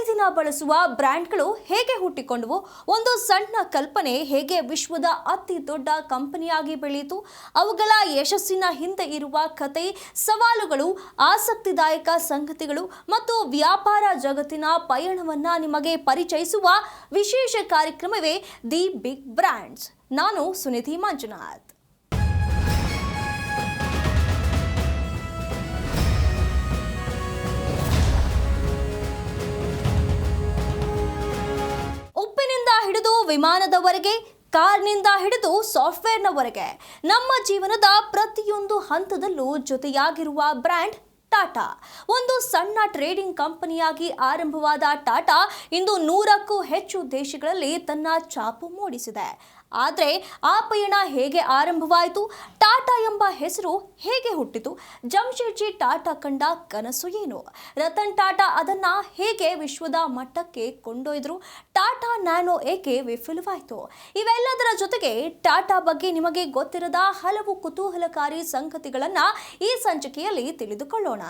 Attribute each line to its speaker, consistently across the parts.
Speaker 1: ಪ್ರತಿದಿನ ಬಳಸುವ ಬ್ರ್ಯಾಂಡ್ಗಳು ಹೇಗೆ ಹುಟ್ಟಿಕೊಂಡವು, ಒಂದು ಸಣ್ಣ ಕಲ್ಪನೆ ಹೇಗೆ ವಿಶ್ವದ ಅತಿ ದೊಡ್ಡ ಕಂಪನಿಯಾಗಿ ಬೆಳೆಯಿತು, ಅವುಗಳ ಯಶಸ್ಸಿನ ಹಿಂದೆ ಇರುವ ಕತೆ, ಸವಾಲುಗಳು, ಆಸಕ್ತಿದಾಯಕ ಸಂಗತಿಗಳು ಮತ್ತು ವ್ಯಾಪಾರ ಜಗತ್ತಿನ ಪಯಣವನ್ನ ನಿಮಗೆ ಪರಿಚಯಿಸುವ ವಿಶೇಷ ಕಾರ್ಯಕ್ರಮವೇ ದಿ ಬಿಗ್ ಬ್ರ್ಯಾಂಡ್ಸ್. ನಾನು ಸುನಿಧಿ ಮಂಜುನಾಥ್. ಉಪ್ಪಿನಿಂದ ಹಿಡಿದು ವಿಮಾನದವರೆಗೆ, ಕಾರ್ನಿಂದ ಹಿಡಿದು ಸಾಫ್ಟ್ವೇರ್ನವರೆಗೆ ನಮ್ಮ ಜೀವನದ ಪ್ರತಿಯೊಂದು ಹಂತದಲ್ಲೂ ಜೊತೆಯಾಗಿರುವ ಬ್ರ್ಯಾಂಡ್ ಟಾಟಾ. ಒಂದು ಸಣ್ಣ ಟ್ರೇಡಿಂಗ್ ಕಂಪನಿಯಾಗಿ ಆರಂಭವಾದ ಟಾಟಾ ಇಂದು 100ಕ್ಕೂ ಹೆಚ್ಚು ದೇಶಗಳಲ್ಲಿ ತನ್ನ ಛಾಪು ಮೂಡಿಸಿದೆ. ಆದರೆ ಆ ಪಯಣ ಹೇಗೆ ಆರಂಭವಾಯಿತು? ಟಾಟಾ ಎಂಬ ಹೆಸರು ಹೇಗೆ ಹುಟ್ಟಿತು? ಜಮ್ಶೆಡ್ಜಿ ಟಾಟಾ ಕಂಡ ಕನಸು ಏನು? ರತನ್ ಟಾಟಾ ಅದನ್ನ ಹೇಗೆ ವಿಶ್ವದ ಮಟ್ಟಕ್ಕೆ ಕೊಂಡೊಯ್ದರು? ಟಾಟಾ ನ್ಯಾನೋ ಏಕೆ ವಿಫಲವಾಯಿತು? ಇವೆಲ್ಲದರ ಜೊತೆಗೆ ಟಾಟಾ ಬಗ್ಗೆ ನಿಮಗೆ ಗೊತ್ತಿರದ ಹಲವು ಕುತೂಹಲಕಾರಿ ಸಂಗತಿಗಳನ್ನ ಈ ಸಂಚಿಕೆಯಲ್ಲಿ ತಿಳಿದುಕೊಳ್ಳೋಣ.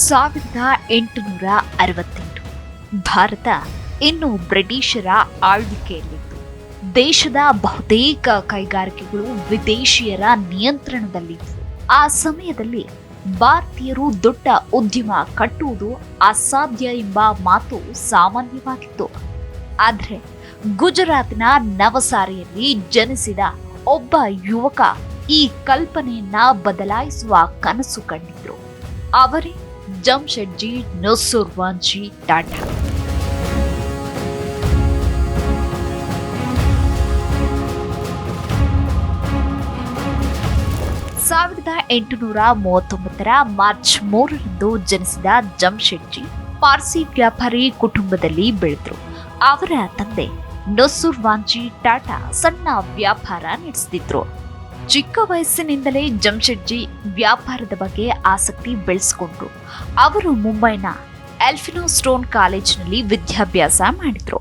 Speaker 2: ಸಾವಿರದ 1868 ಭಾರತ ಇನ್ನು ಬ್ರಿಟಿಷರ ಆಳ್ವಿಕೆಯಲ್ಲಿತ್ತು. ದೇಶದ ಬಹುತೇಕ ಕೈಗಾರಿಕೆಗಳು ವಿದೇಶಿಯರ ನಿಯಂತ್ರಣದಲ್ಲಿದ್ದವು. ಆ ಸಮಯದಲ್ಲಿ ಭಾರತೀಯರು ದೊಡ್ಡ ಉದ್ಯಮ ಕಟ್ಟುವುದು ಅಸಾಧ್ಯ ಎಂಬ ಮಾತು ಸಾಮಾನ್ಯವಾಗಿತ್ತು. ಆದರೆ ಗುಜರಾತ್ನ ನವಸಾರಿಯಲ್ಲಿ ಜನಿಸಿದ ಒಬ್ಬ ಯುವಕ ಈ ಕಲ್ಪನೆಯನ್ನ ಬದಲಾಯಿಸುವ ಕನಸು ಕಂಡಿದ್ರು. ಅವರೇ ಜಮ್ಶೆಡ್ಜಿ ನಸುರ್ವಾನ್ಜಿ ಟಾಟಾ. ಸಾವಿರದ 1839 ಮಾರ್ಚ್ 3ರಂದು ಜನಿಸಿದ ಜಮ್ಶೆಡ್ಜಿ ಪಾರ್ಸಿ ವ್ಯಾಪಾರಿ ಕುಟುಂಬದಲ್ಲಿ ಬೆಳೆದರು. ಅವರ ತಂದೆ ನಸುರ್ವಾನ್ಜಿ ಟಾಟಾ ಸಣ್ಣ ವ್ಯಾಪಾರ ನಡೆಸುತ್ತಿದ್ರು. ಚಿಕ್ಕ ವಯಸ್ಸಿನಿಂದಲೇ ಜಮ್ಶೆಡ್ಜಿ ವ್ಯಾಪಾರದ ಬಗ್ಗೆ ಆಸಕ್ತಿ ಬೆಳೆಸಿಕೊಂಡ್ರು. ಅವರು ಮುಂಬೈನ ಎಲ್ಫಿನ್ಸ್ಟೋನ್ ಕಾಲೇಜಿನಲ್ಲಿ ವಿದ್ಯಾಭ್ಯಾಸ ಮಾಡಿದ್ರು.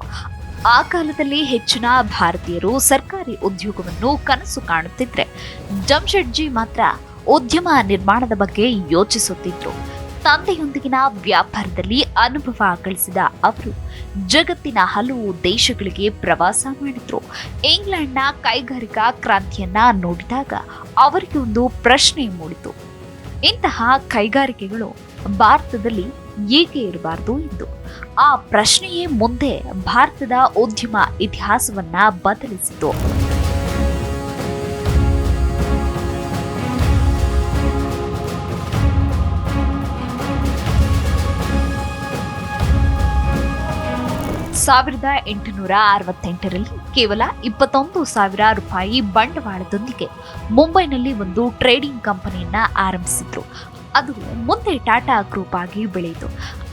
Speaker 2: ಆ ಕಾಲದಲ್ಲಿ ಹೆಚ್ಚಿನ ಭಾರತೀಯರು ಸರ್ಕಾರಿ ಉದ್ಯೋಗವನ್ನು ಕನಸು ಕಾಣುತ್ತಿದ್ರೆ, ಜಮ್ಶೆಡ್ಜಿ ಮಾತ್ರ ಉದ್ಯಮ ನಿರ್ಮಾಣದ ಬಗ್ಗೆ ಯೋಚಿಸುತ್ತಿದ್ರು. ತಂದೆಯೊಂದಿಗಿನ ವ್ಯಾಪಾರದಲ್ಲಿ ಅನುಭವ ಗಳಿಸಿದ ಅವರು ಜಗತ್ತಿನ ಹಲವು ದೇಶಗಳಿಗೆ ಪ್ರವಾಸ ಮಾಡಿದ್ರು. ಇಂಗ್ಲೆಂಡ್ನ ಕೈಗಾರಿಕಾ ಕ್ರಾಂತಿಯನ್ನ ನೋಡಿದಾಗ ಅವರಿಗೆ ಒಂದು ಪ್ರಶ್ನೆ ಮೂಡಿತು. ಇಂತಹ ಕೈಗಾರಿಕೆಗಳು ಭಾರತದಲ್ಲಿ ಏಕೆ ಇರಬಾರದು ಎಂದು. ಆ ಪ್ರಶ್ನೆಯೇ ಮುಂದೆ ಭಾರತದ ಉದ್ಯಮ ಇತಿಹಾಸವನ್ನ ಬದಲಿಸಿತು. ಸಾವಿರದ 1868ರಲ್ಲಿ ಕೇವಲ 21,000 ರೂಪಾಯಿ ಬಂಡವಾಳದೊಂದಿಗೆ ಮುಂಬೈನಲ್ಲಿ ಒಂದು ಟ್ರೇಡಿಂಗ್ ಕಂಪನಿಯನ್ನ ಆರಂಭಿಸಿದ್ರು. ಅದು ಮುಂದೆ ಟಾಟಾ ಗ್ರೂಪ್ ಆಗಿ ಬೆಳೆಯಿತು.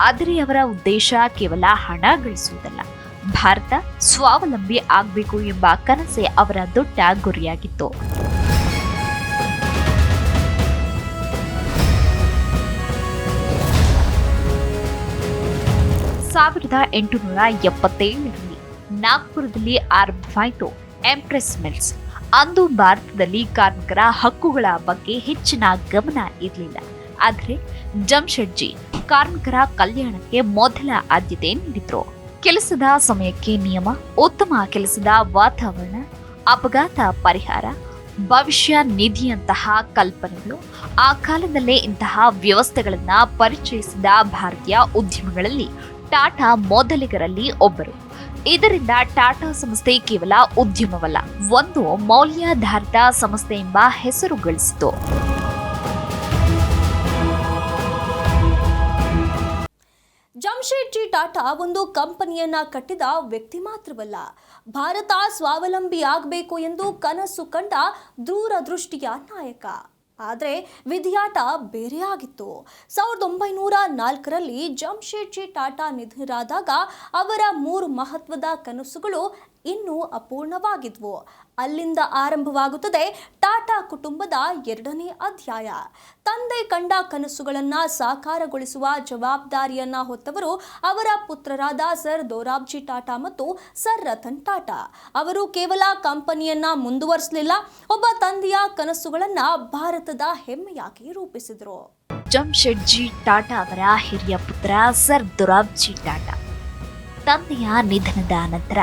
Speaker 2: ಆದರೆ ಅವರ ಉದ್ದೇಶ ಕೇವಲ ಹಣ ಗಳಿಸುವುದಲ್ಲ, ಭಾರತ ಸ್ವಾವಲಂಬಿ ಆಗಬೇಕು ಎಂಬ ಕನಸೇ ಅವರ ದೊಡ್ಡ ಗುರಿಯಾಗಿತ್ತು. ಸಾವಿರದ 1877ರಲ್ಲಿ ನಾಗ್ಪುರದಲ್ಲಿ ಆರಂಭವಾಯಿತು ಎಂಪ್ರೆಸ್ ಮಿಲ್ಸ್. ಅಂದು ಭಾರತದಲ್ಲಿ ಕಾರ್ಮಿಕರ ಹಕ್ಕುಗಳ ಬಗ್ಗೆ ಹೆಚ್ಚಿನ ಗಮನ ಇರಲಿಲ್ಲ. ಆದರೆ ಜಮ್ಶೆಡ್ಜಿ ಕಾರ್ಮಿಕರ ಕಲ್ಯಾಣಕ್ಕೆ ಮೊದಲ ಆದ್ಯತೆ ನೀಡಿದ್ರು. ಕೆಲಸದ ಸಮಯಕ್ಕೆ ನಿಯಮ, ಉತ್ತಮ ಕೆಲಸದ ವಾತಾವರಣ, ಅಪಘಾತ ಪರಿಹಾರ, ಭವಿಷ್ಯ ನಿಧಿಯಂತಹ ಕಲ್ಪನೆಗಳು ಆ ಕಾಲದಲ್ಲೇ ಇಂತಹ ವ್ಯವಸ್ಥೆಗಳನ್ನ ಪರಿಚಯಿಸಿದ ಭಾರತೀಯ ಉದ್ಯಮಗಳಲ್ಲಿ ಟಾಟಾ ಮೊದಲಿಗರಲ್ಲಿ ಒಬ್ಬರು. ಇದರಿಂದ ಟಾಟಾ ಸಂಸ್ಥೆ ಕೇವಲ ಉದ್ಯಮವಲ್ಲ, ಒಂದು ಮೌಲ್ಯಾಧಾರಿತ ಸಂಸ್ಥೆ ಎಂಬ ಹೆಸರು ಗಳಿಸಿತು.
Speaker 1: ಜಮ್ಶೆಡ್ಜಿ ಟಾಟಾ ಒಂದು ಕಂಪನಿಯನ್ನ ಕಟ್ಟಿದ ವ್ಯಕ್ತಿ ಮಾತ್ರವಲ್ಲ, ಭಾರತ ಸ್ವಾವಲಂಬಿಯಾಗಬೇಕು ಎಂದು ಕನಸು ಕಂಡ ದೂರದೃಷ್ಟಿಯ ನಾಯಕ. ಆದರೆ ವಿಧಿಯಾಟ ಬೇರೆಯಾಗಿತ್ತು. 1904ರಲ್ಲಿ ಜಮ್ಶೆಡ್ಜಿ ಟಾಟಾ ನಿಧನರಾದಾಗ ಅವರ 3 ಮಹತ್ವದ ಕನಸುಗಳು ಇನ್ನೂ ಅಪೂರ್ಣವಾಗಿದ್ವು. ಅಲ್ಲಿಂದ ಆರಂಭವಾಗುತ್ತದೆ ಟಾಟಾ ಕುಟುಂಬದ 2ನೇ ಅಧ್ಯಾಯ. ತಂದೆ ಕಂಡ ಕನಸುಗಳನ್ನ ಸಾಕಾರಗೊಳಿಸುವ ಜವಾಬ್ದಾರಿಯನ್ನ ಹೊತ್ತವರು ಅವರ ಪುತ್ರರಾದ ಸರ್ ದೊರಾಬ್ಜಿ ಟಾಟಾ ಮತ್ತು ಸರ್ ರತನ್ ಟಾಟಾ. ಅವರು ಕೇವಲ ಕಂಪನಿಯನ್ನ ಮುಂದುವರಿಸಲಿಲ್ಲ, ಒಬ್ಬ ತಂದೆಯ ಕನಸುಗಳನ್ನ ಭಾರತದ ಹೆಮ್ಮೆಯಾಗಿ ರೂಪಿಸಿದರು.
Speaker 2: ಜಮ್ಶೆಡ್ಜಿ ಟಾಟಾ ಅವರ ಹಿರಿಯ ಪುತ್ರ ಸರ್ ದೊರಾಬ್ಜಿ ಟಾಟಾ. ತಂದೆಯ ನಿಧನದ ನಂತರ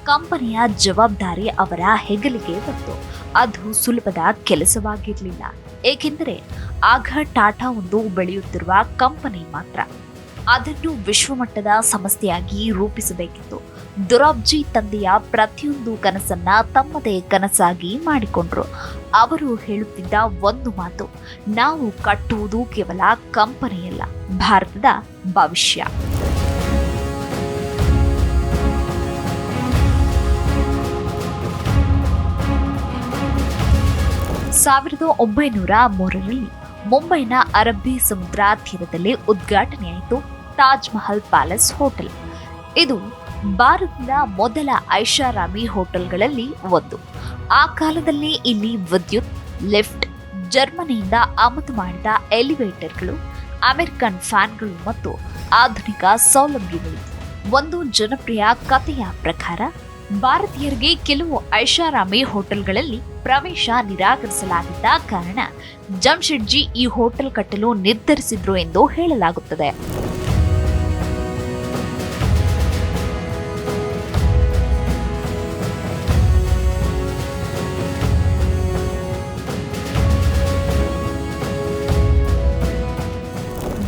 Speaker 2: ಕಂಪನಿಯ ಜವಾಬ್ದಾರಿ ಅವರ ಹೆಗಲಿಗೆ ಬಂತು. ಅದು ಸುಲಭದ ಕೆಲಸವಾಗಿರಲಿಲ್ಲ, ಏಕೆಂದರೆ ಆಗ ಟಾಟಾ ಒಂದು ಬೆಳೆಯುತ್ತಿರುವ ಕಂಪನಿ ಮಾತ್ರ. ಅದನ್ನು ವಿಶ್ವಮಟ್ಟದ ಸಂಸ್ಥೆಯಾಗಿ ರೂಪಿಸಬೇಕಿತ್ತು. ದೊರಾಬ್ಜಿ ತಂದೆಯ ಪ್ರತಿಯೊಂದು ಕನಸನ್ನ ತಮ್ಮದೇ ಕನಸಾಗಿ ಮಾಡಿಕೊಂಡ್ರು. ಅವರು ಹೇಳುತ್ತಿದ್ದ ಒಂದು ಮಾತು, ನಾವು ಕಟ್ಟುವುದು ಕೇವಲ ಕಂಪನಿಯಲ್ಲ, ಭಾರತದ ಭವಿಷ್ಯ. ಸಾವಿರದ 1903ರಲ್ಲಿ ಮುಂಬೈನ ಅರಬ್ಬಿ ಸಮುದ್ರ ತೀರದಲ್ಲಿ ಉದ್ಘಾಟನೆಯಾಯಿತು ತಾಜ್ ಮಹಲ್ ಪ್ಯಾಲೇಸ್ ಹೋಟೆಲ್. ಇದು ಭಾರತದ ಮೊದಲ ಐಷಾರಾಮಿ ಹೋಟೆಲ್ಗಳಲ್ಲಿ ಒಂದು. ಆ ಕಾಲದಲ್ಲಿ ಇಲ್ಲಿ ವಿದ್ಯುತ್, ಲಿಫ್ಟ್, ಜರ್ಮನಿಯಿಂದ ಆಮದು ಮಾಡಿದ ಎಲಿವೇಟರ್ಗಳು, ಅಮೆರಿಕನ್ ಫ್ಯಾನ್ಗಳು ಮತ್ತು ಆಧುನಿಕ ಸೌಲಭ್ಯಗಳು. ಒಂದು ಜನಪ್ರಿಯ ಕಥೆಯ ಪ್ರಕಾರ ಭಾರತೀಯರಿಗೆ ಕೆಲವು ಐಷಾರಾಮಿ ಹೋಟೆಲ್ಗಳಲ್ಲಿ ಪ್ರವೇಶ ನಿರಾಕರಿಸಲಾಗಿದ್ದ ಕಾರಣ ಜಮ್ಶೆಡ್ಜಿ ಈ ಹೋಟೆಲ್ ಕಟ್ಟಲು ನಿರ್ಧರಿಸಿದ್ರು ಎಂದು ಹೇಳಲಾಗುತ್ತದೆ.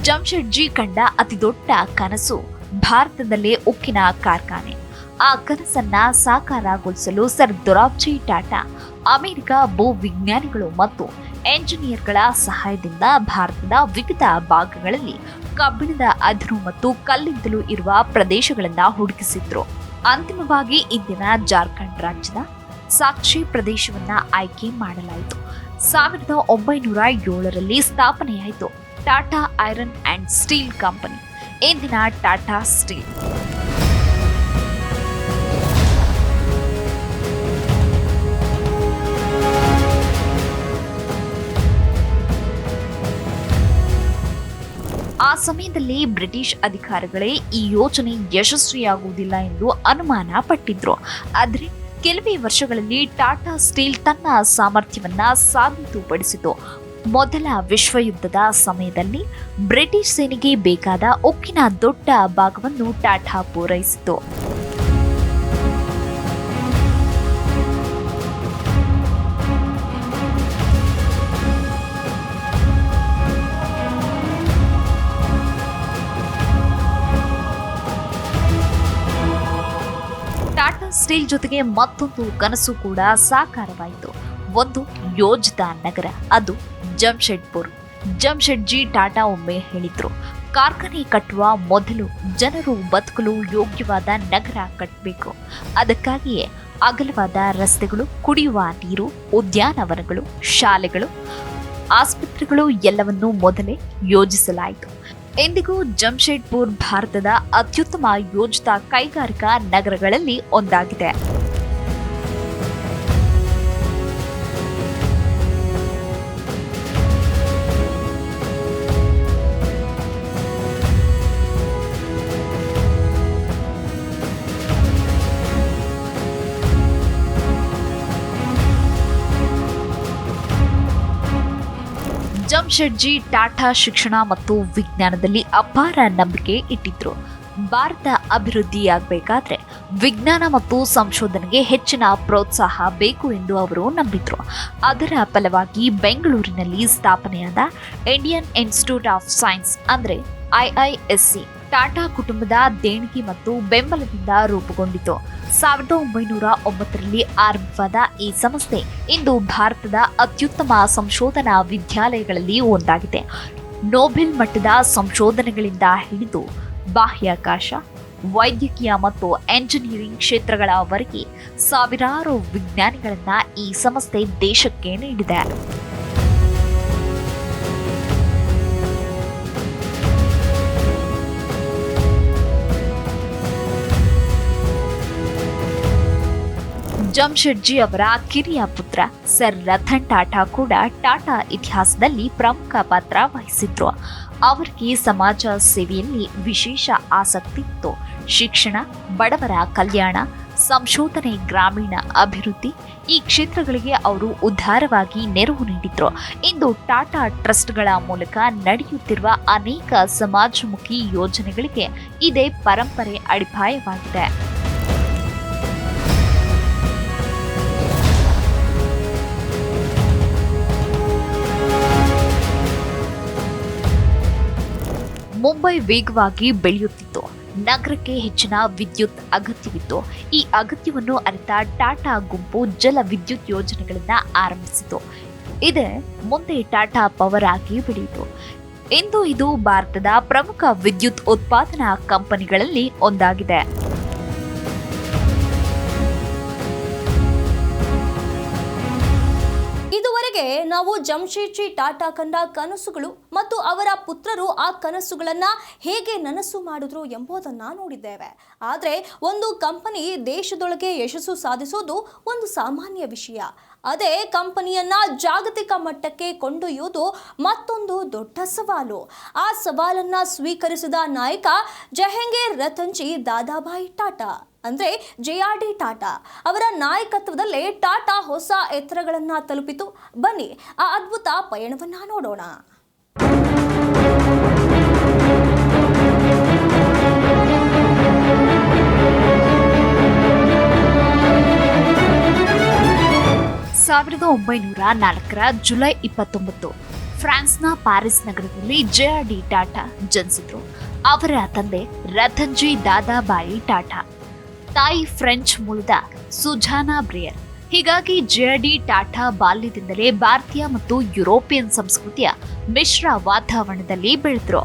Speaker 2: ಜಮ್ಶೆಡ್ಜಿ ಕಂಡ ಅತಿದೊಡ್ಡ ಕನಸು ಭಾರತದಲ್ಲೇ ಉಕ್ಕಿನ ಕಾರ್ಖಾನೆ. ಆ ಕನಸನ್ನ ಸಾಕಾರಗೊಳಿಸಲು ಸರ್ ದೊರಾಬ್ಜಿ ಟಾಟಾ ಅಮೆರಿಕ ಭೂ ವಿಜ್ಞಾನಿಗಳು ಮತ್ತು ಎಂಜಿನಿಯರ್ಗಳ ಸಹಾಯದಿಂದ ಭಾರತದ ವಿವಿಧ ಭಾಗಗಳಲ್ಲಿ ಕಬ್ಬಿಣದ ಅದಿರು ಮತ್ತು ಕಲ್ಲಿದ್ದಲು ಇರುವ ಪ್ರದೇಶಗಳನ್ನ ಹುಡುಕಿಸಿದ್ರು. ಅಂತಿಮವಾಗಿ ಇಂದಿನ ಜಾರ್ಖಂಡ್ ರಾಜ್ಯದ ಸಾಕ್ಷಿ ಪ್ರದೇಶವನ್ನ ಆಯ್ಕೆ ಮಾಡಲಾಯಿತು. 1907ರಲ್ಲಿ ಸ್ಥಾಪನೆಯಾಯಿತು Tata iron and steel company, ಇಂದಿನ ಟಾಟಾ ಸ್ಟೀಲ್. ಆ ಸಮಯದಲ್ಲಿ ಬ್ರಿಟಿಷ್ ಅಧಿಕಾರಿಗಳೇ ಈ ಯೋಜನೆ ಯಶಸ್ವಿಯಾಗುವುದಿಲ್ಲ ಎಂದು ಅನುಮಾನ ಪಟ್ಟಿದ್ರು. ಆದರೆ ಕೆಲವೇ ವರ್ಷಗಳಲ್ಲಿ ಟಾಟಾ ಸ್ಟೀಲ್ ತನ್ನ ಸಾಮರ್ಥ್ಯವನ್ನ ಸಾಬೀತುಪಡಿಸಿತು. ಮೊದಲ ವಿಶ್ವಯುದ್ಧದ ಸಮಯದಲ್ಲಿ ಬ್ರಿಟಿಷ್ ಸೇನೆಗೆ ಬೇಕಾದ ಉಕ್ಕಿನ ದೊಡ್ಡ ಭಾಗವನ್ನು ಟಾಟಾ ಪೂರೈಸಿತು. ಟಾಟಾ ಸ್ಟೀಲ್ ಜೊತೆಗೆ ಮತ್ತೊಂದು ಕನಸು ಕೂಡ ಸಾಕಾರವಾಯಿತು, ಒಂದು ಯೋಜಿತ ನಗರ, ಅದು ಜಮ್ಶೆಡ್ಪುರ್. ಜಮ್ಶೆಡ್ಜಿ ಟಾಟಾ ಒಮ್ಮೆ ಹೇಳಿದ್ರು, ಕಾರ್ಖಾನೆ ಕಟ್ಟುವ ಮೊದಲು ಜನರು ಬದುಕಲು ಯೋಗ್ಯವಾದ ನಗರ ಕಟ್ಟಬೇಕು. ಅದಕ್ಕಾಗಿಯೇ ಅಗಲವಾದ ರಸ್ತೆಗಳು, ಕುಡಿಯುವ ನೀರು, ಉದ್ಯಾನವನಗಳು, ಶಾಲೆಗಳು, ಆಸ್ಪತ್ರೆಗಳು ಎಲ್ಲವನ್ನೂ ಮೊದಲೇ ಯೋಜಿಸಲಾಯಿತು. ಇಂದಿಗೂ ಜಮ್ಶೆಡ್ಪುರ್ ಭಾರತದ ಅತ್ಯುತ್ತಮ ಯೋಜಿತ ಕೈಗಾರಿಕಾ ನಗರಗಳಲ್ಲಿ ಒಂದಾಗಿದೆ. ಜಮ್ಶೆಡ್ಜಿ ಟಾಟಾ ಶಿಕ್ಷಣ ಮತ್ತು ವಿಜ್ಞಾನದಲ್ಲಿ ಅಪಾರ ನಂಬಿಕೆ ಇಟ್ಟಿದ್ರು. ಭಾರತ ಅಭಿವೃದ್ಧಿಯಾಗಬೇಕಾದ್ರೆ ವಿಜ್ಞಾನ ಮತ್ತು ಸಂಶೋಧನೆಗೆ ಹೆಚ್ಚಿನ ಪ್ರೋತ್ಸಾಹ ಬೇಕು ಎಂದು ಅವರು ನಂಬಿದ್ರು. ಅದರ ಫಲವಾಗಿ ಬೆಂಗಳೂರಿನಲ್ಲಿ ಸ್ಥಾಪನೆಯಾದ ಇಂಡಿಯನ್ ಇನ್ಸ್ಟಿಟ್ಯೂಟ್ ಆಫ್ ಸೈನ್ಸ್ ಅಂದರೆ IISc ಟಾಟಾ ಕುಟುಂಬದ ದೇಣಿಗೆ ಮತ್ತು ಬೆಂಬಲದಿಂದ ರೂಪುಗೊಂಡಿತು. 1909ರಲ್ಲಿ ಆರಂಭವಾದ ಈ ಸಂಸ್ಥೆ ಇಂದು ಭಾರತದ ಅತ್ಯುತ್ತಮ ಸಂಶೋಧನಾ ವಿದ್ಯಾಲಯಗಳಲ್ಲಿ ಒಂದಾಗಿದೆ. ನೊಬೆಲ್ ಮಟ್ಟದ ಸಂಶೋಧನೆಗಳಿಂದ ಹಿಡಿದು ಬಾಹ್ಯಾಕಾಶ, ವೈದ್ಯಕೀಯ ಮತ್ತು ಎಂಜಿನಿಯರಿಂಗ್ ಕ್ಷೇತ್ರಗಳವರೆಗೆ ಸಾವಿರಾರು ವಿಜ್ಞಾನಿಗಳನ್ನ ಈ ಸಂಸ್ಥೆ ದೇಶಕ್ಕೆ ನೀಡಿದೆ. ಜಮ್ಶೆಡ್ಜಿ ಅವರ ಕಿರಿಯ ಪುತ್ರ ಸರ್ ರತನ್ ಟಾಟಾ ಕೂಡ ಟಾಟಾ ಇತಿಹಾಸದಲ್ಲಿ ಪ್ರಮುಖ ಪಾತ್ರ ವಹಿಸಿದ್ರು. ಅವರಿಗೆ ಸಮಾಜ ಸೇವೆಯಲ್ಲಿ ವಿಶೇಷ ಆಸಕ್ತಿ ಇತ್ತು. ಶಿಕ್ಷಣ, ಬಡವರ ಕಲ್ಯಾಣ, ಸಂಶೋಧನೆ, ಗ್ರಾಮೀಣ ಅಭಿವೃದ್ಧಿ ಈ ಕ್ಷೇತ್ರಗಳಿಗೆ ಅವರು ಉದಾರವಾಗಿ ನೆರವು ನೀಡಿದ್ರು. ಇಂದು ಟಾಟಾ ಟ್ರಸ್ಟ್ಗಳ ಮೂಲಕ ನಡೆಯುತ್ತಿರುವ ಅನೇಕ ಸಮಾಜಮುಖಿ ಯೋಜನೆಗಳಿಗೆ ಇದೇ ಪರಂಪರೆ ಅಡಿಪಾಯವಾಗಿದೆ. ಮುಂಬೈ ವೇಗವಾಗಿ ಬೆಳೆಯುತ್ತಿತ್ತು. ನಗರಕ್ಕೆ ಹೆಚ್ಚಿನ ವಿದ್ಯುತ್ ಅಗತ್ಯವಿತ್ತು. ಈ ಅಗತ್ಯವನ್ನು ಅರಿತ ಟಾಟಾ ಗುಂಪು ಜಲ ವಿದ್ಯುತ್ ಯೋಜನೆಗಳನ್ನು ಆರಂಭಿಸಿತು. ಇದೇ ಮುಂದೆ ಟಾಟಾ ಪವರ್ ಆಗಿ ಬೆಳೆಯಿತು. ಇಂದು ಇದು ಭಾರತದ ಪ್ರಮುಖ ವಿದ್ಯುತ್ ಉತ್ಪಾದನಾ ಕಂಪನಿಗಳಲ್ಲಿ ಒಂದಾಗಿದೆ.
Speaker 1: ಇದುವರೆಗೆ ನಾವು ಜಮ್ಶೆಡ್ಜಿ ಟಾಟಾ ಕಂಡ ಕನಸುಗಳು ಮತ್ತು ಅವರ ಪುತ್ರರು ಆ ಕನಸುಗಳನ್ನ ಹೇಗೆ ನನಸು ಮಾಡಿದ್ರು ಎಂಬುದನ್ನು ನೋಡಿದ್ದೇವೆ. ಆದರೆ ಒಂದು ಕಂಪನಿ ದೇಶದೊಳಗೆ ಯಶಸ್ಸು ಸಾಧಿಸೋದು ಒಂದು ಸಾಮಾನ್ಯ ವಿಷಯ. ಅದೇ ಕಂಪನಿಯನ್ನ ಜಾಗತಿಕ ಮಟ್ಟಕ್ಕೆ ಕೊಂಡೊಯ್ಯುವುದು ಮತ್ತೊಂದು ದೊಡ್ಡ ಸವಾಲು. ಆ ಸವಾಲನ್ನ ಸ್ವೀಕರಿಸಿದ ನಾಯಕ ಜಹಂಗೀರ್ ರತನ್ಜಿ ದಾದಾಭಾಯಿ ಟಾಟಾ ಅಂದ್ರೆ JRD ಟಾಟಾ ಅವರ ನಾಯಕತ್ವದಲ್ಲೇ ಟಾಟಾ ಹೊಸ ಎತ್ತರಗಳನ್ನ ತಲುಪಿತು. ಬನ್ನಿ ಆ ಅದ್ಭುತ ಪಯಣವನ್ನ ನೋಡೋಣ.
Speaker 2: ಸಾವಿರದ 1904 ಜುಲೈ 29 ಫ್ರಾನ್ಸ್ನ ಪ್ಯಾರಿಸ್ ನಗರದಲ್ಲಿ JRD ಟಾಟಾ ಜನಿಸಿದ್ರು. ಅವರ ತಂದೆ ರತನ್ಜಿ ದಾದಾಬಾಯಿ ಟಾಟಾ, ತಾಯಿ ಫ್ರೆಂಚ್ ಮೂಲದ ಸುಜಾನಾ ಬ್ರೇಯರ್. ಹೀಗಾಗಿ JRD ಟಾಟಾ ಬಾಲ್ಯದಿಂದಲೇ ಭಾರತೀಯ ಮತ್ತು ಯುರೋಪಿಯನ್ ಸಂಸ್ಕೃತಿಯ ಮಿಶ್ರ ವಾತಾವರಣದಲ್ಲಿ ಬೆಳೆದ್ರು.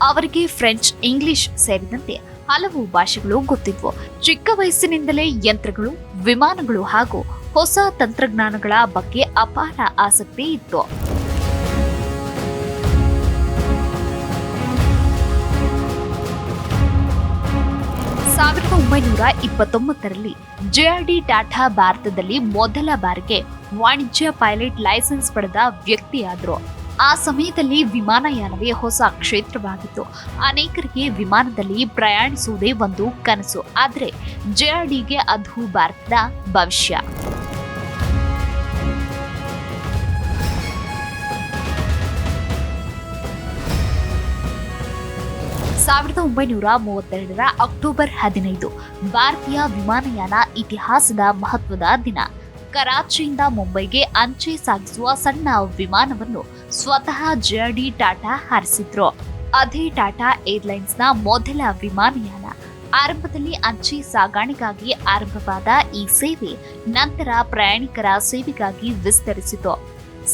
Speaker 2: ಅವರಿಗೆ ಫ್ರೆಂಚ್, ಇಂಗ್ಲಿಷ್ ಸೇರಿದಂತೆ ಹಲವು ಭಾಷೆಗಳು ಗೊತ್ತಿದ್ವು. ಚಿಕ್ಕ ವಯಸ್ಸಿನಿಂದಲೇ ಯಂತ್ರಗಳು, ವಿಮಾನಗಳು ಹಾಗೂ ಹೊಸ ತಂತ್ರಜ್ಞಾನಗಳ ಬಗ್ಗೆ ಅಪಾರ ಆಸಕ್ತಿ ಇತ್ತು. ಸಾವಿರದ 1929ರಲ್ಲಿ JRD ಟಾಟಾ ಭಾರತದಲ್ಲಿ ಮೊದಲ ಬಾರಿಗೆ ವಾಣಿಜ್ಯ ಪೈಲಟ್ ಲೈಸೆನ್ಸ್ ಪಡೆದ ವ್ಯಕ್ತಿಯಾದರು. ಆ ಸಮಯದಲ್ಲಿ ವಿಮಾನಯಾನವೇ ಹೊಸ ಕ್ಷೇತ್ರವಾಗಿತ್ತು. ಅನೇಕರಿಗೆ ವಿಮಾನದಲ್ಲಿ ಪ್ರಯಾಣಿಸುವುದೇ ಒಂದು ಕನಸು. ಆದರೆ JRDಗೆ ಅದು ಭಾರತದ ಭವಿಷ್ಯ. ಸಾವಿರದ 1932 ಅಕ್ಟೋಬರ್ 15 ಭಾರತೀಯ ವಿಮಾನಯಾನ ಇತಿಹಾಸದ ಮಹತ್ವದ ದಿನ. ಕರಾಚಿಯಿಂದ ಮುಂಬೈಗೆ ಅಂಚೆ ಸಾಗಿಸುವ ಸಣ್ಣ ವಿಮಾನವನ್ನು ಸ್ವತಃ JRD ಟಾಟಾ ಹಾರಿಸಿದ್ರು. ಅದೇ ಟಾಟಾ ಏರ್ಲೈನ್ಸ್ನ ಮೊದಲ ವಿಮಾನಯಾನ. ಆರಂಭದಲ್ಲಿ ಅಂಚೆ ಸಾಗಾಣಿಗಾಗಿ ಆರಂಭವಾದ ಈ ಸೇವೆ ನಂತರ ಪ್ರಯಾಣಿಕರ ಸೇವೆಗಾಗಿ ವಿಸ್ತರಿಸಿತು.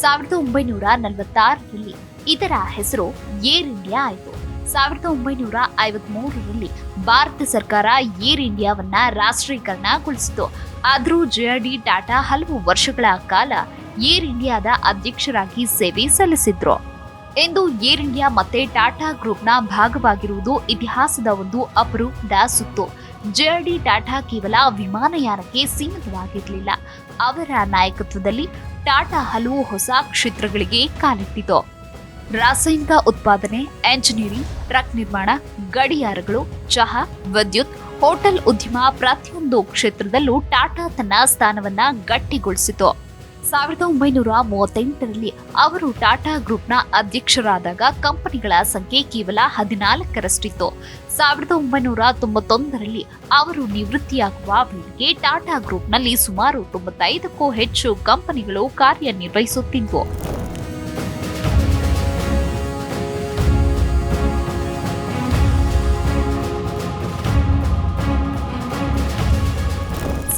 Speaker 2: 1946ರಲ್ಲಿ ಇದರ ಹೆಸರು ಏರ್ ಇಂಡಿಯಾ ಆಯಿತು. 1953ರಲ್ಲಿ ಭಾರತ ಸರ್ಕಾರ ಏರ್ ಇಂಡಿಯಾವನ್ನ ರಾಷ್ಟ್ರೀಕರಣಗೊಳಿಸಿತು. ಆದರೂ JRD ಟಾಟಾ ಹಲವು ವರ್ಷಗಳ ಕಾಲ ಏರ್ ಇಂಡಿಯಾದ ಅಧ್ಯಕ್ಷರಾಗಿ ಸೇವೆ ಸಲ್ಲಿಸಿದ್ರು. ಇಂದು ಏರ್ ಇಂಡಿಯಾ ಮತ್ತೆ ಟಾಟಾ ಗ್ರೂಪ್ನ ಭಾಗವಾಗಿರುವುದು ಇತಿಹಾಸದ ಒಂದು ಅಪರೂಪದ ಸುತ್ತು. JRD ಟಾಟಾ ಕೇವಲ ವಿಮಾನಯಾನಕ್ಕೆ ಸೀಮಿತವಾಗಿರಲಿಲ್ಲ. ಅವರ ನಾಯಕತ್ವದಲ್ಲಿ ಟಾಟಾ ಹಲವು ಹೊಸ ಕ್ಷೇತ್ರಗಳಿಗೆ ಕಾಲಿಟ್ಟಿತು. ರಾಸಾಯನಿಕ ಉತ್ಪಾದನೆ, ಎಂಜಿನಿಯರಿಂಗ್, ಟ್ರಕ್ ನಿರ್ಮಾಣ, ಗಡಿಯಾರಗಳು, ಚಹಾ, ವಿದ್ಯುತ್, ಹೋಟೆಲ್ ಉದ್ಯಮ ಪ್ರತಿಯೊಂದು ಕ್ಷೇತ್ರದಲ್ಲೂ ಟಾಟಾ ತನ್ನ ಸ್ಥಾನವನ್ನ ಗಟ್ಟಿಗೊಳಿಸಿತು. 1938ರಲ್ಲಿ ಅವರು ಟಾಟಾ ಗ್ರೂಪ್ನ ಅಧ್ಯಕ್ಷರಾದಾಗ ಕಂಪನಿಗಳ ಸಂಖ್ಯೆ ಕೇವಲ 14ರಷ್ಟಿತ್ತು. 1991ರಲ್ಲಿ ಅವರು ನಿವೃತ್ತಿಯಾಗುವ ವೇಳೆಗೆ ಟಾಟಾ ಗ್ರೂಪ್ನಲ್ಲಿ ಸುಮಾರು 95ಕ್ಕೂ ಹೆಚ್ಚು ಕಂಪನಿಗಳು ಕಾರ್ಯನಿರ್ವಹಿಸುತ್ತಿದ್ವು.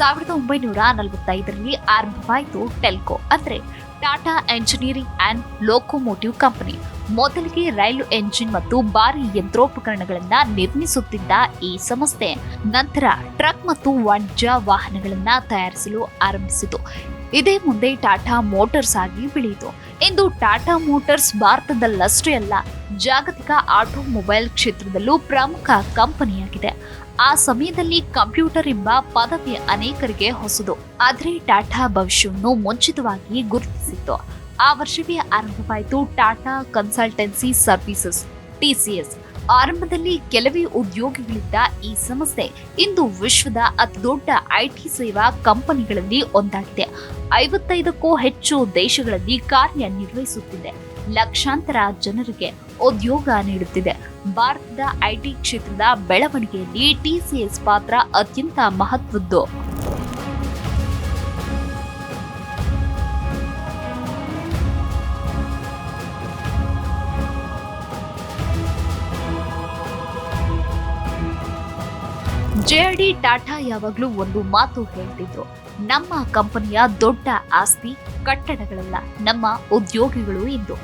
Speaker 2: ಸಾವಿರದ 1945ರಲ್ಲಿ ಆರಂಭವಾಯಿತು ಟೆಲ್ಕೋ, ಅಂದ್ರೆ Tata engineering and locomotive company. ಮೊದಲಿಗೆ ರೈಲು ಎಂಜಿನ್ ಮತ್ತು ಭಾರಿ ಯಂತ್ರೋಪಕರಣಗಳನ್ನ ನಿರ್ಮಿಸುತ್ತಿದ್ದ ಈ ಸಂಸ್ಥೆ ನಂತರ ಟ್ರಕ್ ಮತ್ತು ವಾಣಿಜ್ಯ ವಾಹನಗಳನ್ನ ತಯಾರಿಸಲು ಆರಂಭಿಸಿತು. ಇದೇ ಮುಂದೆ ಟಾಟಾ ಮೋಟಾರ್ಸ್ ಆಗಿ ಬೆಳೆಯಿತು. ಇಂದು ಟಾಟಾ ಮೋಟಾರ್ಸ್ ಭಾರತದಲ್ಲಷ್ಟೇ ಅಲ್ಲ, ಜಾಗತಿಕ ಆಟೋಮೊಬೈಲ್ ಕ್ಷೇತ್ರದಲ್ಲೂ ಪ್ರಮುಖ ಕಂಪನಿಯಾಗಿದೆ. ಆ ಸಮಯದಲ್ಲಿ ಕಂಪ್ಯೂಟರ್ ಎಂಬ ಪದವಿ ಅನೇಕರಿಗೆ ಹೊಸದು, ಆದರೆ ಟಾಟಾ ಭವಿಷ್ಯವನ್ನು ಮುಂಚಿತವಾಗಿ ಗುರುತಿಸಿತ್ತು. ಆ ವರ್ಷವೇ ಆರಂಭವಾಯಿತು ಟಾಟಾ ಕನ್ಸಲ್ಟೆನ್ಸಿ ಸರ್ವಿಸಸ್, TCS. ಆರಂಭದಲ್ಲಿ ಕೆಲವೇ ಉದ್ಯೋಗಿಗಳಿದ್ದ ಈ ಸಂಸ್ಥೆ ಇಂದು ವಿಶ್ವದ ಅತಿದೊಡ್ಡ IT ಸೇವಾ ಕಂಪನಿಗಳಲ್ಲಿ ಒಂದಾಗಿದೆ. 55ಕ್ಕೂ ಹೆಚ್ಚು ದೇಶಗಳಲ್ಲಿ ಕಾರ್ಯನಿರ್ವಹಿಸುತ್ತಿದೆ. ಲಕ್ಷಾಂತರ ಜನರಿಗೆ ಉದ್ಯೋಗ ನೀಡುತ್ತಿದೆ. ಭಾರತದ IT ಕ್ಷೇತ್ರದ ಬೆಳವಣಿಗೆಯಲ್ಲಿ TCS ಪಾತ್ರ ಅತ್ಯಂತ ಮಹತ್ವದ್ದು. JRD ಟಾಟಾ ಯಾವಾಗಲೂ ಒಂದು ಮಾತು ಹೇಳ್ತಿದ್ರು, ನಮ್ಮ ಕಂಪನಿಯ ದೊಡ್ಡ ಆಸ್ತಿ ಕಟ್ಟಡಗಳಲ್ಲ, ನಮ್ಮ ಉದ್ಯೋಗಿಗಳು ಎಂದು.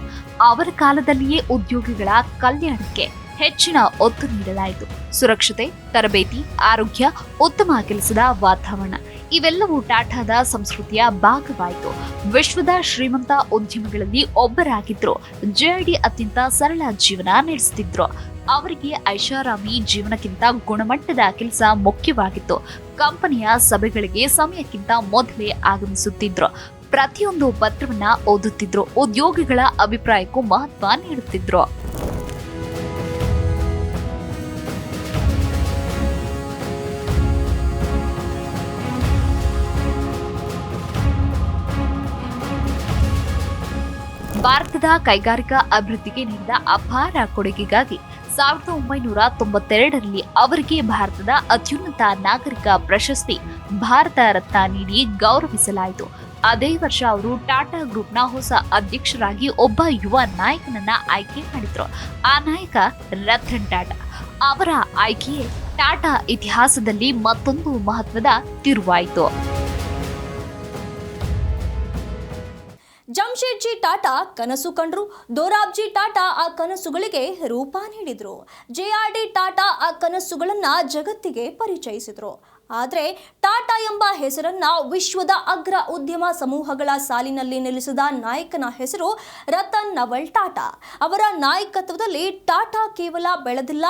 Speaker 2: ಅವರ ಕಾಲದಲ್ಲಿಯೇ ಉದ್ಯೋಗಿಗಳ ಕಲ್ಯಾಣಕ್ಕೆ ಹೆಚ್ಚಿನ ಒತ್ತು ನೀಡಲಾಯಿತು. ಸುರಕ್ಷತೆ, ತರಬೇತಿ, ಆರೋಗ್ಯ, ಉತ್ತಮ ಕೆಲಸದ ವಾತಾವರಣ ಇವೆಲ್ಲವೂ ಟಾಟಾದ ಸಂಸ್ಕೃತಿಯ ಭಾಗವಾಯಿತು. ವಿಶ್ವದ ಶ್ರೀಮಂತ ಉದ್ಯಮಿಗಳಲ್ಲಿ ಒಬ್ಬರಾಗಿದ್ರು. JRD ಅತ್ಯಂತ ಸರಳ ಜೀವನ ನಡೆಸುತ್ತಿದ್ರು. ಅವರಿಗೆ ಐಷಾರಾಮಿ ಜೀವನಕ್ಕಿಂತ ಗುಣಮಟ್ಟದ ಕೆಲಸ ಮುಖ್ಯವಾಗಿತ್ತು. ಕಂಪನಿಯ ಸಭೆಗಳಿಗೆ ಸಮಯಕ್ಕಿಂತ ಮೊದಲೇ ಆಗಮಿಸುತ್ತಿದ್ರು. ಪ್ರತಿಯೊಂದು ಪತ್ರವನ್ನ ಓದುತ್ತಿದ್ರು. ಉದ್ಯೋಗಿಗಳ ಅಭಿಪ್ರಾಯಕ್ಕೂ ಮಹತ್ವ ನೀಡುತ್ತಿದ್ರು. ಭಾರತದ ಕೈಗಾರಿಕಾ ಅಭಿವೃದ್ಧಿಗೆ ನೀಡಿದ ಅಪಾರ ಕೊಡುಗೆಗಾಗಿ 1992ರಲ್ಲಿ ಅವರಿಗೆ ಭಾರತದ ಅತ್ಯುನ್ನತ ನಾಗರಿಕ ಪ್ರಶಸ್ತಿ ಭಾರತ ರತ್ನ ನೀಡಿ ಗೌರವಿಸಲಾಯಿತು. ಅದೇ ವರ್ಷ ಅವರು ಟಾಟಾ ಗ್ರೂಪ್ನ ಹೊಸ ಅಧ್ಯಕ್ಷರಾಗಿ ಒಬ್ಬ ಯುವ ನಾಯಕನನ್ನ ಆಯ್ಕೆ ಮಾಡಿದ್ರು. ಆ ನಾಯಕ ರತನ್ ಟಾಟಾ. ಅವರ ಆಯ್ಕೆಯೇ ಟಾಟಾ ಇತಿಹಾಸದಲ್ಲಿ ಮತ್ತೊಂದು ಮಹತ್ವದ ತಿರುವಾಯಿತು.
Speaker 1: ಜಮ್ಶೆಡ್ಜಿ ಟಾಟಾ ಕನಸು ಕಂಡ್ರು. ದೊರಾಬ್ಜಿ ಟಾಟಾ ಆ ಕನಸುಗಳಿಗೆ ರೂಪ ನೀಡಿದ್ರು. JRD ಟಾಟಾ ಆ ಕನಸುಗಳನ್ನ ಜಗತ್ತಿಗೆ ಪರಿಚಯಿಸಿದ್ರು. ಆದರೆ ಟಾಟಾ ಎಂಬ ಹೆಸರನ್ನ ವಿಶ್ವದ ಅಗ್ರ ಉದ್ಯಮ ಸಮೂಹಗಳ ಸಾಲಿನಲ್ಲಿ ನಿಲ್ಲಿಸಿದ ನಾಯಕನ ಹೆಸರು ರತನ್ ನವಲ್ ಟಾಟಾ. ಅವರ ನಾಯಕತ್ವದಲ್ಲಿ ಟಾಟಾ ಕೇವಲ ಬೆಳೆದಿಲ್ಲ,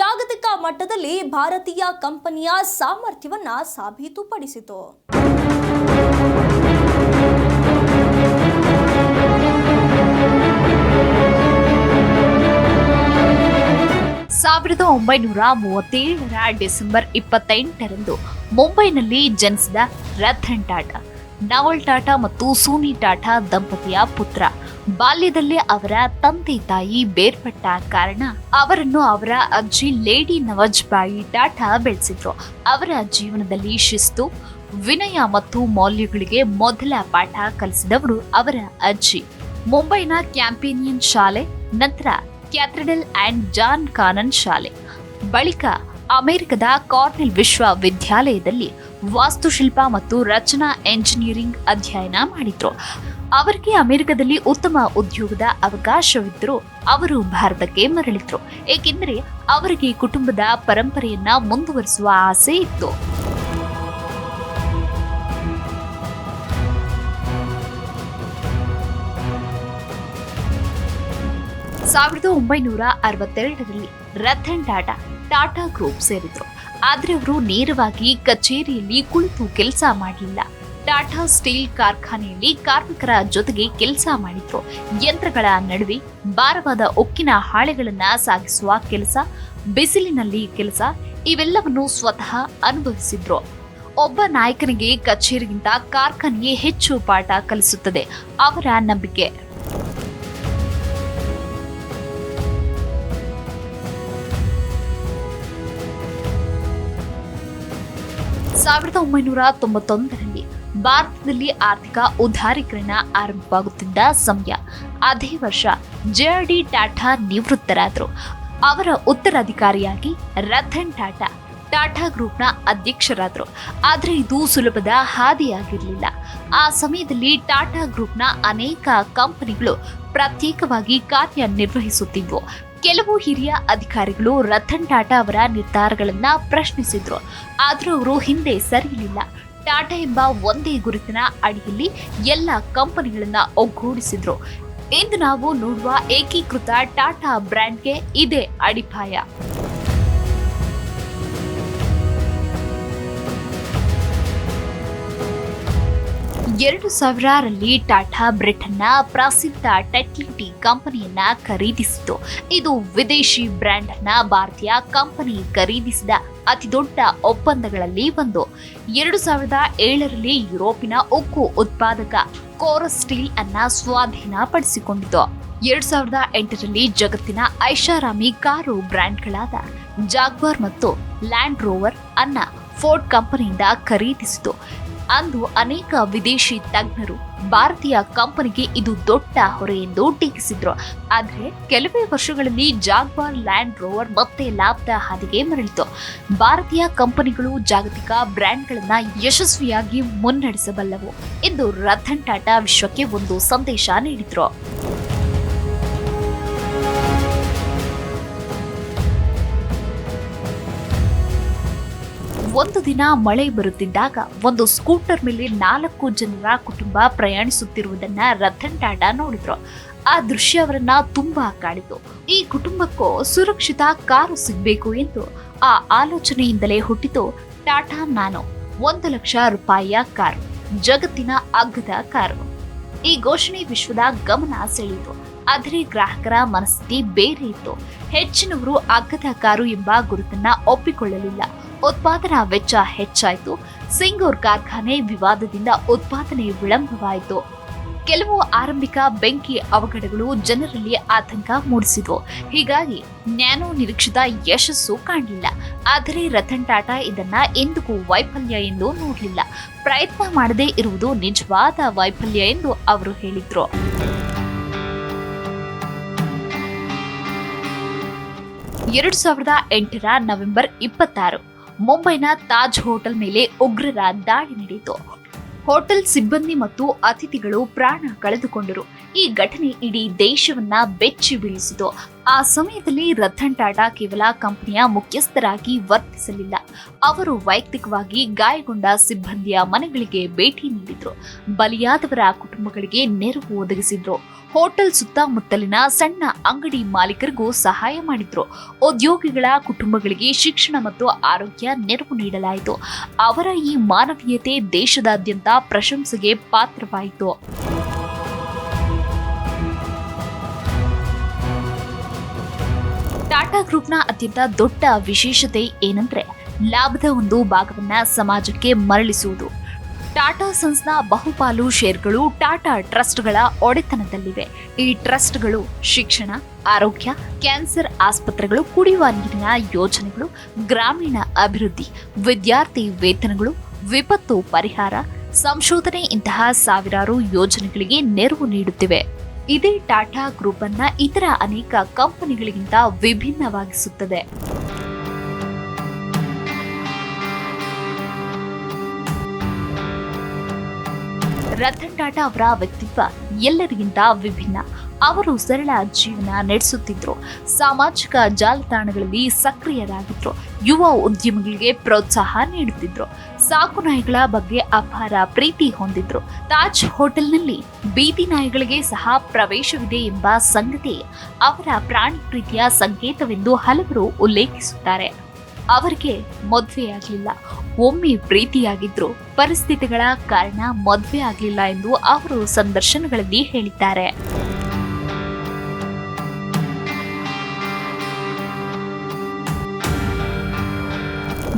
Speaker 1: ಜಾಗತಿಕ ಮಟ್ಟದಲ್ಲಿ ಭಾರತೀಯ ಕಂಪನಿಯ ಸಾಮರ್ಥ್ಯವನ್ನ ಸಾಬೀತುಪಡಿಸಿತು. 1937ರ ಡಿಸೆಂಬರ್ 28ರಂದು ಮುಂಬೈನಲ್ಲಿ ಜನಿಸಿದ ರತನ್ ಟಾಟಾ ನವಲ್ ಟಾಟಾ ಮತ್ತು ಸೂನಿ ಟಾಟಾ ದಂಪತಿಯ ಪುತ್ರ. ಬಾಲ್ಯದಲ್ಲೇ ಅವರ ತಂದೆ ತಾಯಿ ಬೇರ್ಪಟ್ಟ ಕಾರಣ ಅವರನ್ನು ಅವರ ಅಜ್ಜಿ ಲೇಡಿ ನವಜ್ಬಾಯಿ ಟಾಟಾ ಬೆಳೆಸಿದ್ರು. ಅವರ ಜೀವನದಲ್ಲಿ ಶಿಸ್ತು, ವಿನಯ ಮತ್ತು ಮೌಲ್ಯಗಳಿಗೆ ಮೊದಲ ಪಾಠ ಕಲಿಸಿದವರು ಅವರ ಅಜ್ಜಿ. ಮುಂಬೈನ ಕ್ಯಾಂಪೇನಿಯನ್ ಶಾಲೆ, ನಂತರ ಕ್ಯಾಥೆಡ್ರಲ್ ಅಂಡ್ ಜಾನ್ ಕಾನನ್ ಶಾಲೆ, ಬಳಿಕ ಅಮೆರಿಕದ ಕಾರ್ನೆಲ್ ವಿಶ್ವವಿದ್ಯಾಲಯದಲ್ಲಿ ವಾಸ್ತುಶಿಲ್ಪ ಮತ್ತು ರಚನಾ ಎಂಜಿನಿಯರಿಂಗ್ ಅಧ್ಯಯನ ಮಾಡಿದ್ರು. ಅವರಿಗೆ ಅಮೆರಿಕದಲ್ಲಿ ಉತ್ತಮ ಉದ್ಯೋಗದ ಅವಕಾಶವಿದ್ದರೂ ಅವರು ಭಾರತಕ್ಕೆ ಮರಳಿದ್ರು, ಏಕೆಂದರೆ ಅವರಿಗೆ ಕುಟುಂಬದ ಪರಂಪರೆಯನ್ನ ಮುಂದುವರಿಸುವ ಆಸೆ ಇತ್ತು. ಸಾವಿರದ 1962ರಲ್ಲಿ ರತನ್ ಟಾಟಾ ಟಾಟಾ ಗ್ರೂಪ್ ಸೇರಿದ್ರು. ಆದ್ರೆ ಅವರು ನೇರವಾಗಿ ಕಚೇರಿಯಲ್ಲಿ ಕುಳಿತು ಕೆಲಸ ಮಾಡಲಿಲ್ಲ. ಟಾಟಾ ಸ್ಟೀಲ್ ಕಾರ್ಖಾನೆಯಲ್ಲಿ ಕಾರ್ಮಿಕರ ಜೊತೆಗೆ ಕೆಲಸ ಮಾಡಿದ್ರು. ಯಂತ್ರಗಳ ನಡುವೆ ಭಾರವಾದ ಉಕ್ಕಿನ ಹಾಳೆಗಳನ್ನ ಸಾಗಿಸುವ ಕೆಲಸ, ಬಿಸಿಲಿನಲ್ಲಿ ಕೆಲಸ, ಇವೆಲ್ಲವನ್ನು ಸ್ವತಃ ಅನುಭವಿಸಿದ್ರು. ಒಬ್ಬ ನಾಯಕನಿಗೆ ಕಚೇರಿಗಿಂತ ಕಾರ್ಖಾನೆಯೇ ಹೆಚ್ಚು ಪಾಠ ಕಲಿಸುತ್ತದೆ, ಅವರ ನಂಬಿಕೆ. 1991ರಲ್ಲಿ ಭಾರತದಲ್ಲಿ ಆರ್ಥಿಕ ಉದಾರೀಕರಣ ಆರಂಭವಾಗುತ್ತಿದ್ದ ಸಮಯ. ಅದೇ ವರ್ಷ JRD ಟಾಟಾ ನಿವೃತ್ತರಾದರು. ಅವರ ಉತ್ತರಾಧಿಕಾರಿಯಾಗಿ ರತನ್ ಟಾಟಾ ಟಾಟಾ ಗ್ರೂಪ್ನ ಅಧ್ಯಕ್ಷರಾದರು. ಆದರೆ ಇದು ಸುಲಭದ ಹಾದಿಯಾಗಿರಲಿಲ್ಲ. ಆ ಸಮಯದಲ್ಲಿ ಟಾಟಾ ಗ್ರೂಪ್ನ ಅನೇಕ ಕಂಪನಿಗಳು ಪ್ರತ್ಯೇಕವಾಗಿ ಕಾರ್ಯನಿರ್ವಹಿಸುತ್ತಿದ್ವು. ಕೆಲವು ಹಿರಿಯ ಅಧಿಕಾರಿಗಳು ರತನ್ ಟಾಟಾ ಅವರ ನಿರ್ಧಾರಗಳನ್ನ ಪ್ರಶ್ನಿಸಿದ್ರು, ಆದರೂ ಅವರು ಹಿಂದೆ ಸರಿಯಲಿಲ್ಲ. ಟಾಟಾ ಎಂಬ ಒಂದೇ ಗುರುತಿನ ಅಡಿಯಲ್ಲಿ ಎಲ್ಲ ಕಂಪನಿಗಳನ್ನ ಒಗ್ಗೂಡಿಸಿದ್ರು. ಇಂದು ನಾವು ನೋಡುವ ಏಕೀಕೃತ ಟಾಟಾ ಬ್ರ್ಯಾಂಡ್ಗೆ ಇದೇ ಅಡಿಪಾಯ.
Speaker 2: 2000ರಲ್ಲಿ ಟಾಟಾ ಬ್ರಿಟನ್ನ ಪ್ರಸಿದ್ಧ ಟೆಕ್ಲಿಟಿ ಕಂಪನಿಯನ್ನ ಖರೀದಿಸಿತು. ಇದು ವಿದೇಶಿ ಬ್ರ್ಯಾಂಡ್ ಅನ್ನ ಭಾರತೀಯ ಕಂಪನಿ ಖರೀದಿಸಿದ ಅತಿದೊಡ್ಡ ಒಪ್ಪಂದಗಳಲ್ಲಿ ಒಂದು. 2007ರಲ್ಲಿ ಯುರೋಪಿನ ಉಕ್ಕು ಉತ್ಪಾದಕ ಕೋರಸ್ ಸ್ಟೀಲ್ ಅನ್ನ ಸ್ವಾಧೀನಪಡಿಸಿಕೊಂಡಿತು. 2008ರಲ್ಲಿ ಜಗತ್ತಿನ ಐಷಾರಾಮಿ ಕಾರು ಬ್ರ್ಯಾಂಡ್ಗಳಾದ ಜಾಗ್ವಾರ್ ಮತ್ತು ಲ್ಯಾಂಡ್ ರೋವರ್ ಅನ್ನ ಫೋರ್ಡ್ ಕಂಪನಿಯಿಂದ ಖರೀದಿಸಿತು. ಅಂದು ಅನೇಕ ವಿದೇಶಿ ತಜ್ಞರು ಭಾರತೀಯ ಕಂಪನಿಗೆ ಇದು ದೊಡ್ಡ ಹೊರೆ ಎಂದು ಟೀಕಿಸಿದ್ರು. ಆದ್ರೆ ಕೆಲವೇ ವರ್ಷಗಳಲ್ಲಿ ಜಾಗ್ವಾರ್ ಲ್ಯಾಂಡ್ ರೋವರ್ ಮತ್ತೆ ಲಾಭದ ಹಾದಿಗೆ ಮರಳಿತು. ಭಾರತೀಯ ಕಂಪನಿಗಳು ಜಾಗತಿಕ ಬ್ರ್ಯಾಂಡ್ಗಳನ್ನ ಯಶಸ್ವಿಯಾಗಿ ಮುನ್ನಡೆಸಬಲ್ಲವು ಎಂದು ರತನ್ ಟಾಟಾ ವಿಶ್ವಕ್ಕೆ ಒಂದು ಸಂದೇಶ ನೀಡಿದ್ರು. ಒಂದು ದಿನ ಮಳೆ ಬರುತ್ತಿದ್ದಾಗ ಒಂದು ಸ್ಕೂಟರ್ ಮೇಲೆ 4 ಜನರ ಕುಟುಂಬ ಪ್ರಯಾಣಿಸುತ್ತಿರುವುದನ್ನ ರತನ್ ಟಾಟಾ ನೋಡಿದ್ರು. ಆ ದೃಶ್ಯ ಅವರನ್ನ ತುಂಬಾ ಕಾಡಿತು. ಈ ಕುಟುಂಬಕ್ಕೂ ಸುರಕ್ಷಿತ ಕಾರು ಸಿಗಬೇಕು ಎಂದು ಆ ಆಲೋಚನೆಯಿಂದಲೇ ಹುಟ್ಟಿತು ಟಾಟಾ ನ್ಯಾನೋ. 1 ಲಕ್ಷ ರೂಪಾಯಿಯ ಕಾರು, ಜಗತ್ತಿನ ಅಗ್ಗದ ಕಾರು. ಈ ಘೋಷಣೆ ವಿಶ್ವದ ಗಮನ ಸೆಳೆಯಿತು. ಆದರೆ ಗ್ರಾಹಕರ ಮನಸ್ಥಿತಿ ಬೇರೆ ಇತ್ತು. ಹೆಚ್ಚಿನವರು ಅಗ್ಗದ ಕಾರು ಎಂಬ ಗುರುತನ್ನ ಒಪ್ಪಿಕೊಳ್ಳಲಿಲ್ಲ. ಉತ್ಪಾದನಾ ವೆಚ್ಚ ಹೆಚ್ಚಾಯಿತು. ಸಿಂಗೂರ್ ಕಾರ್ಖಾನೆ ವಿವಾದದಿಂದ ಉತ್ಪಾದನೆ ವಿಳಂಬವಾಯಿತು. ಕೆಲವು ಆರಂಭಿಕ ಬೆಂಕಿ ಅವಘಡಗಳು ಜನರಲ್ಲಿ ಆತಂಕ ಮೂಡಿಸಿದವು. ಹೀಗಾಗಿ ನ್ಯಾನೋ ನಿರೀಕ್ಷಿತ ಯಶಸ್ಸು ಕಾಣಲಿಲ್ಲ. ಆದರೆ ರತನ್ ಟಾಟಾ ಇದನ್ನ ಎಂದಿಗೂ ವೈಫಲ್ಯ ಎಂದು ನೋಡಲಿಲ್ಲ. ಪ್ರಯತ್ನ ಮಾಡದೇ ಇರುವುದು ನಿಜವಾದ ವೈಫಲ್ಯ ಎಂದು ಅವರು ಹೇಳಿದ್ರು. 2008ರ ನವೆಂಬರ್ 26 ಮುಂಬೈನ ತಾಜ್ ಹೋಟೆಲ್ ಮೇಲೆ ಉಗ್ರರ ದಾಳಿ ನಡೆಯಿತು. ಹೋಟೆಲ್ ಸಿಬ್ಬಂದಿ ಮತ್ತು ಅತಿಥಿಗಳು ಪ್ರಾಣ ಕಳೆದುಕೊಂಡರು. ಈ ಘಟನೆ ಇಡೀ ದೇಶವನ್ನ ಬೆಚ್ಚಿ ಬೀಳಿಸಿತು. ಆ ಸಮಯದಲ್ಲಿ ರತನ್ ಟಾಟಾ ಕೇವಲ ಕಂಪನಿಯ ಮುಖ್ಯಸ್ಥರಾಗಿ ವರ್ತಿಸಲಿಲ್ಲ. ಅವರು ವೈಯಕ್ತಿಕವಾಗಿ ಗಾಯಗೊಂಡ ಸಿಬ್ಬಂದಿಯ ಮನೆಗಳಿಗೆ ಭೇಟಿ ನೀಡಿದ್ರು. ಬಲಿಯಾದವರ ಕುಟುಂಬಗಳಿಗೆ ನೆರವು ಒದಗಿಸಿದ್ರು. ಹೋಟೆಲ್ ಸುತ್ತಮುತ್ತಲಿನ ಸಣ್ಣ ಅಂಗಡಿ ಮಾಲೀಕರಿಗೂ ಸಹಾಯ ಮಾಡಿದ್ರು. ಉದ್ಯೋಗಿಗಳ ಕುಟುಂಬಗಳಿಗೆ ಶಿಕ್ಷಣ ಮತ್ತು ಆರೋಗ್ಯ ನೆರವು ನೀಡಲಾಯಿತು. ಅವರ ಈ ಮಾನವೀಯತೆ ದೇಶದಾದ್ಯಂತ ಪ್ರಶಂಸೆಗೆ ಪಾತ್ರವಾಯಿತು. ಟಾಟಾ ಗ್ರೂಪ್ನ ಅತ್ಯಂತ ದೊಡ್ಡ ವಿಶೇಷತೆ ಏನಂದ್ರೆ ಲಾಭದ ಒಂದು ಭಾಗವನ್ನ ಸಮಾಜಕ್ಕೆ ಮರಳಿಸುವುದು. ಟಾಟಾ ಸನ್ಸ್ನ ಬಹುಪಾಲು ಶೇರ್ಗಳು ಟಾಟಾ ಟ್ರಸ್ಟ್ಗಳ ಒಡೆತನದಲ್ಲಿವೆ. ಈ ಟ್ರಸ್ಟ್ಗಳು ಶಿಕ್ಷಣ, ಆರೋಗ್ಯ, ಕ್ಯಾನ್ಸರ್ ಆಸ್ಪತ್ರೆಗಳು, ಕುಡಿಯುವ ನೀರಿನ ಯೋಜನೆಗಳು, ಗ್ರಾಮೀಣ ಅಭಿವೃದ್ಧಿ, ವಿದ್ಯಾರ್ಥಿ ವೇತನಗಳು, ವಿಪತ್ತು ಪರಿಹಾರ, ಸಂಶೋಧನೆ ಇಂತಹ ಸಾವಿರಾರು ಯೋಜನೆಗಳಿಗೆ ನೆರವು ನೀಡುತ್ತಿವೆ. ಇದೇ ಟಾಟಾ ಗ್ರೂಪ್ ಅನ್ನ ಇತರ ಅನೇಕ ಕಂಪನಿಗಳಿಗಿಂತ ವಿಭಿನ್ನವಾಗಿಸುತ್ತದೆ. ರತನ್ ಟಾಟಾ ಅವರ ವ್ಯಕ್ತಿತ್ವ ಎಲ್ಲರಿಗಿಂತ ವಿಭಿನ್ನ. ಅವರು ಸರಳ ಜೀವನ ನಡೆಸುತ್ತಿದ್ರು. ಸಾಮಾಜಿಕ ಜಾಲತಾಣಗಳಲ್ಲಿ ಸಕ್ರಿಯರಾಗಿದ್ರು. ಯುವ ಉದ್ಯಮಿಗಳಿಗೆ ಪ್ರೋತ್ಸಾಹ ನೀಡುತ್ತಿದ್ರು. ಸಾಕು ನಾಯಿಗಳ ಬಗ್ಗೆ ಅಪಾರ ಪ್ರೀತಿ ಹೊಂದಿದ್ರು. ತಾಜ್ ಹೋಟೆಲ್ನಲ್ಲಿ ಬೀದಿ ನಾಯಿಗಳಿಗೆ ಸಹ ಪ್ರವೇಶವಿದೆ ಎಂಬ ಸಂಗತಿ ಅವರ ಪ್ರಾಣಿ ಪ್ರೀತಿಯ ಸಂಕೇತವೆಂದು ಹಲವರು ಉಲ್ಲೇಖಿಸುತ್ತಾರೆ. ಅವರಿಗೆ ಮದುವೆಯಾಗಲಿಲ್ಲ. ಒಮ್ಮೆ ಪ್ರೀತಿಯಾಗಿದ್ರು. ಪರಿಸ್ಥಿತಿಗಳ ಕಾರಣ ಮದುವೆ ಆಗಲಿಲ್ಲ ಎಂದು ಅವರು ಸಂದರ್ಶನಗಳಲ್ಲಿ ಹೇಳಿದ್ದಾರೆ.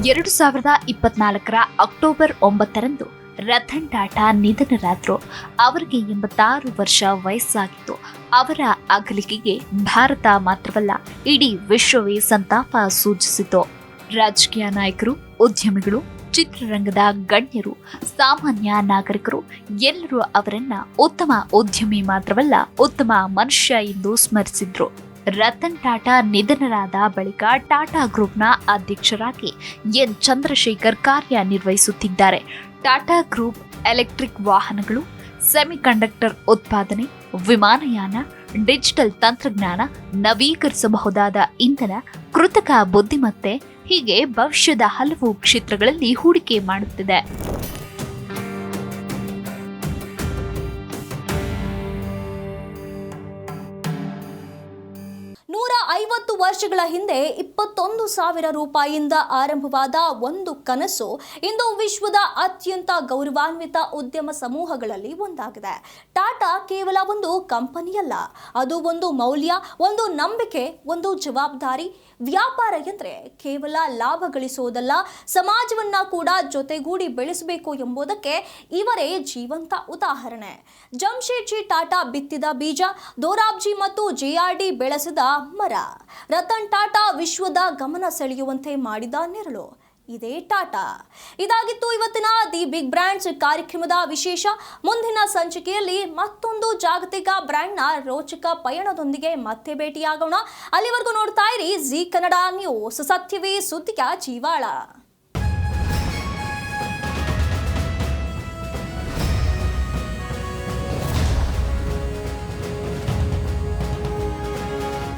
Speaker 2: 2024ರ ಅಕ್ಟೋಬರ್ 9ರಂದು ರತನ್ ಟಾಟಾ ನಿಧನರಾದರು. ಅವರಿಗೆ 86 ವರ್ಷ ವಯಸ್ಸಾಗಿತ್ತು. ಅವರ ಅಗಲಿಕೆಗೆ ಭಾರತ ಮಾತ್ರವಲ್ಲ, ಇಡೀ ವಿಶ್ವವೇ ಸಂತಾಪ ಸೂಚಿಸಿತು. ರಾಜಕೀಯ ನಾಯಕರು, ಉದ್ಯಮಿಗಳು, ಚಿತ್ರರಂಗದ ಗಣ್ಯರು, ಸಾಮಾನ್ಯ ನಾಗರಿಕರು ಎಲ್ಲರೂ ಅವರನ್ನ ಉತ್ತಮ ಉದ್ಯಮಿ ಮಾತ್ರವಲ್ಲ, ಉತ್ತಮ ಮನುಷ್ಯ ಎಂದು ಸ್ಮರಿಸಿದ್ರು. ರತನ್ ಟಾಟಾ ನಿಧನರಾದ ಬಳಿಕ ಟಾಟಾ ಗ್ರೂಪ್ನ ಅಧ್ಯಕ್ಷರಾಗಿ ಎನ್ ಚಂದ್ರಶೇಖರ್ ಕಾರ್ಯನಿರ್ವಹಿಸುತ್ತಿದ್ದಾರೆ. ಟಾಟಾ ಗ್ರೂಪ್ ಎಲೆಕ್ಟ್ರಿಕ್ ವಾಹನಗಳು, ಸೆಮಿಕಂಡಕ್ಟರ್ ಉತ್ಪಾದನೆ, ವಿಮಾನಯಾನ, ಡಿಜಿಟಲ್ ತಂತ್ರಜ್ಞಾನ, ನವೀಕರಿಸಬಹುದಾದ ಇಂಧನ, ಕೃತಕ ಬುದ್ಧಿಮತ್ತೆ ಹೀಗೆ ಭವಿಷ್ಯದ ಹಲವು ಕ್ಷೇತ್ರಗಳಲ್ಲಿ ಹೂಡಿಕೆ ಮಾಡುತ್ತಿದೆ.
Speaker 1: 50 ವರ್ಷಗಳ ಹಿಂದೆ 21,000 ರೂಪಾಯಿಯಿಂದ ಆರಂಭವಾದ ಒಂದು ಕನಸು ಇಂದು ವಿಶ್ವದ ಅತ್ಯಂತ ಗೌರವಾನ್ವಿತ ಉದ್ಯಮ ಸಮೂಹಗಳಲ್ಲಿ ಒಂದಾಗಿದೆ. ಟಾಟಾ ಕೇವಲ ಒಂದು ಕಂಪನಿಯಲ್ಲ, ಅದು ಒಂದು ಮೌಲ್ಯ, ಒಂದು ನಂಬಿಕೆ, ಒಂದು ಜವಾಬ್ದಾರಿ. ವ್ಯಾಪಾರ ಎಂದರೆ ಕೇವಲ ಲಾಭ ಗಳಿಸುವುದಲ್ಲ, ಸಮಾಜವನ್ನ ಕೂಡ ಜೊತೆಗೂಡಿ ಬೆಳೆಸಬೇಕು ಎಂಬುದಕ್ಕೆ ಇವರೇ ಜೀವಂತ ಉದಾಹರಣೆ. ಜಮ್ಶೆಡ್ಜಿ ಟಾಟಾ ಬಿತ್ತಿದ ಬೀಜ, ದೋರಾಬ್ಜಿ ಮತ್ತು ಜೆಆರ್ಡಿ ಬೆಳೆಸಿದ ಮರ, ರತನ್ ಟಾಟಾ ವಿಶ್ವದ ಗಮನ ಸೆಳೆಯುವಂತೆ ಮಾಡಿದ ನೆರಳು. ಇದೇ ಟಾಟಾ. ಇದಾಗಿತ್ತು ಇವತ್ತಿನ ದಿ ಬಿಗ್ ಬ್ರ್ಯಾಂಡ್ಸ್ ಕಾರ್ಯಕ್ರಮದ ವಿಶೇಷ. ಮುಂದಿನ ಸಂಚಿಕೆಯಲ್ಲಿ ಮತ್ತೊಂದು ಜಾಗತಿಕ ಬ್ರ್ಯಾಂಡ್ನ ರೋಚಕ ಪಯಣದೊಂದಿಗೆ ಮತ್ತೆ ಭೇಟಿಯಾಗೋಣ. ಅಲ್ಲಿವರೆಗೂ ನೋಡ್ತಾ ಇರಿ ಜಿ ಕನ್ನಡ ನ್ಯೂಸ್, ಸತ್ಯವೇ ಸುದ್ದಿಯ ಜೀವಾಳ.